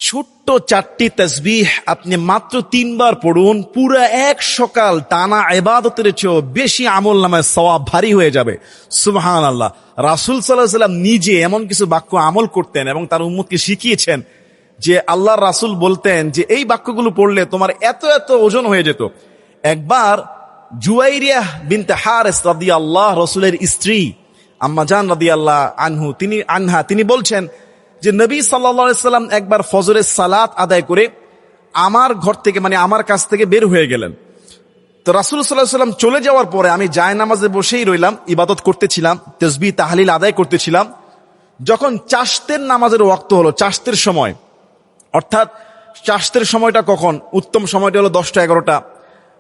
ছোট্ট 4টি তাসবিহ আপনি মাত্র 3 বার পড়ুন, পুরো এক সকাল টানা ইবাদতের চেয়েও বেশি আমলনামায় সওয়াব ভারী হয়ে যাবে। সুবহানাল্লাহ। রাসূল সাল্লাল্লাহু আলাইহি ওয়াসাল্লাম নিজে এমন কিছু বাক্য আমল করতেন এবং তার উম্মতকে শিখিয়েছেন যে আল্লাহর রাসূল বলতেন যে এই বাক্যগুলো পড়লে তোমার এত এত ওজন হয়ে যেত। একবার জুয়াইরিয়াহ বিনতে হারিস রাদিয়াল্লাহু রাসূলের স্ত্রী আম্মা জান রাদিয়াল্লাহু তিনি বলছেন যে নবী সাল্লাল্লাহু আলাইহি সাল্লাম একবার ফজরের সালাত আদায় করে আমার ঘর থেকে মানে আমার কাছ থেকে বের হয়ে গেলেন। তো রাসূল সাল্লাল্লাহু আলাইহি সাল্লাম চলে যাওয়ার পরে আমি জায়নামাজে বসেই রইলাম, ইবাদত করতেছিলাম, তাসবিহ তাহলিল আদায় করতেছিলাম। যখন চাশতের নামাজের ওয়াক্ত হলো, চাশতের সময়, অর্থাৎ চাশতের সময়টা কখন? উত্তম সময়টা হলো 10টা 11টা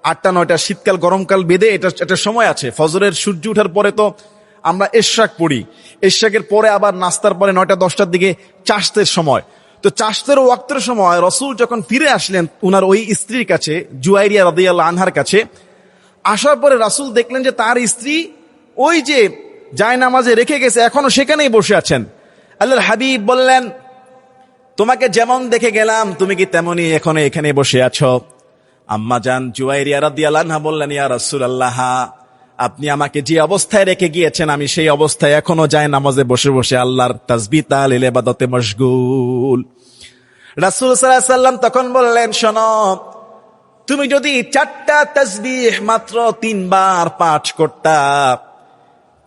8টা 9টা, শীতকাল গরমকাল বেদে এটা একটা সময় আছে। ফজরের সূর্য ওঠার পরে তো আমরা ইশরাক পড়ি, ইশরাকের পরে আবার নাস্তার পরে 9টা 10টার দিকে চাশতের সময়। তো চাশতের ওয়াক্তের সময় রাসূল যখন ফিরে আসলেন উনার ওই স্ত্রীর কাছে, জুয়াইরিয়া রাদিয়াল্লাহু আনহার কাছে, আসার পরে রাসূল দেখলেন যে তার স্ত্রী ওই যে জায়নামাজে রেখে গেছে এখনো সেখানেই বসে আছেন। আল্লাহর হাবিব বললেন, তোমাকে যেমন দেখে গেলাম তুমি কি তেমনি এখনো এখানে বসে আছো? আম্মা জান জুয়াইরিয়া রাদিয়াল্লাহু আনহা বললেন, ইয়া রাসূলুল্লাহ, আপনি আমাকে যে অবস্থায় রেখে গিয়েছেন আমি সেই অবস্থায় এখনো জায়নামাজে বসে বসে আল্লাহর তাসবিহ তাহলিল ইবাদতে মশগুল। রাসূল সাল্লাল্লাহু আলাইহি ওয়াসাল্লাম তখন বললেন, শোনো, তুমি যদি 4টা তাসবিহ মাত্র 3 বার পাঠ করতা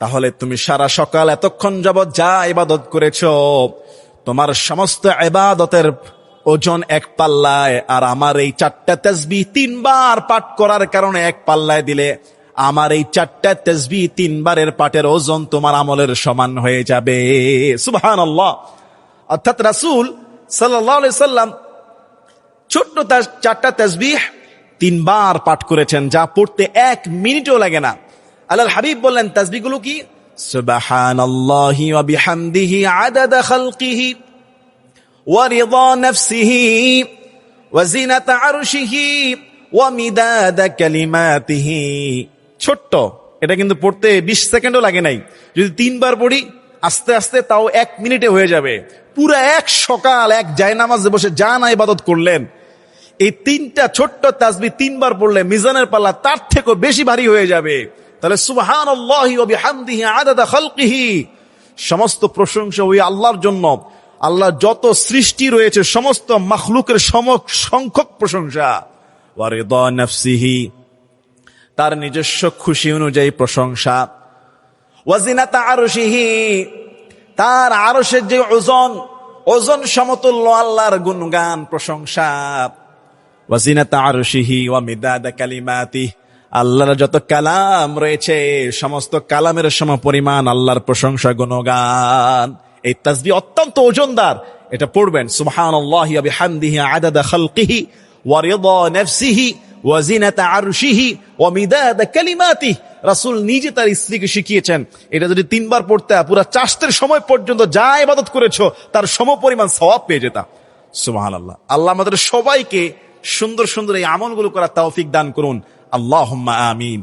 তাহলে তুমি সারা সকাল এতক্ষণ যাবৎ যা ইবাদত করেছো তোমার সমস্ত ইবাদতের ওজন এক পাল্লায়, আর আমার এই 4টা তাসবিহ 3 বার পাঠ করার কারণে এক পাল্লায় দিলে আমার এই 4টা তাসবিহ 3 বারের পাঠের ওজন তোমার আমলের সমান হয়ে যাবে। সুবহানাল্লাহ। অর্থাৎ রাসূল সাল্লাল্লাহু আলাইহি সাল্লাম ছোট্ট 4টা তাসবিহ 3 বার পাঠ করেছেন, যা পড়তে 1 মিনিটও লাগে না। আল্লাহর হাবিব বললেন তাসবিহগুলো কি? সুবহানাল্লাহি ওয়া বিহামদিহি আদাদা খালকিহি ওয়া রিদা নাফসিহি ওয়া জিনাতা আরশিহি ওয়া মিদাদা কালিমাতিহি। ছোট্ট, এটা কিন্তু পড়তে 20 সেকেন্ডও লাগে নাই। যদি 3 বার পড়ি আস্তে আস্তে তাও 1 মিনিটে হয়ে যাবে। পুরো এক সকাল এক জায়নামাজে বসে জানা ইবাদত করলেন। এই 3টা ছোট্ট তাসবিহ 3 বার পড়লে মিজানের পাল্লা তার থেকেও বেশি ভারী হয়ে যাবে। তাহলে সুবহানাল্লাহি ওয়া বিহামদিহি আদাদা খালকিহি, সমস্ত প্রশংসা ওই আল্লাহর জন্য। আল্লাহ যত সৃষ্টি রয়েছে সমস্ত মাখলুকের সংখ্যক প্রশংসা। ওয়া রিদা নাফসিহি, তার নিজস্ব খুশি অনুযায়ী প্রশংসা। ওয়া জিনাতা আরশিহি, তার আরশের যে ওজন সমতুল্য আল্লাহর গুণগান প্রশংসা। ওয়া জিনাতা আরশিহি ওয়া মিদাদা কালিমাতিহি, আল্লাহর যত কালাম রয়েছে সমস্ত কালামের সমপরিমাণ আল্লাহর প্রশংসা গুণগান। এই তাসবিহ অত্যন্ত ওজনদার, এটা পড়বেন। সুবহানাল্লাহি ওয়া বিহামদিহি আদাদা খালকিহি ওয়া রিদা নাফসিহি ওয়া জিনাতা আরশিহি ওয়া মিদাদা কালিমাতিহি। রাসূল নিজে তার স্ত্রীকে শিখিয়েছেন, এটা যদি 3 বার পড়তে পুরো চাশতের সময় পর্যন্ত যা ইবাদত করেছো তার সমপরিমাণ সওয়াব পেয়ে যেতা। সুবহানাল্লাহ। আল্লাহ আমাদের সবাইকে সুন্দর সুন্দর এই আমলগুলো করার তৌফিক দান করুন। আল্লাহুম্মা আমিন।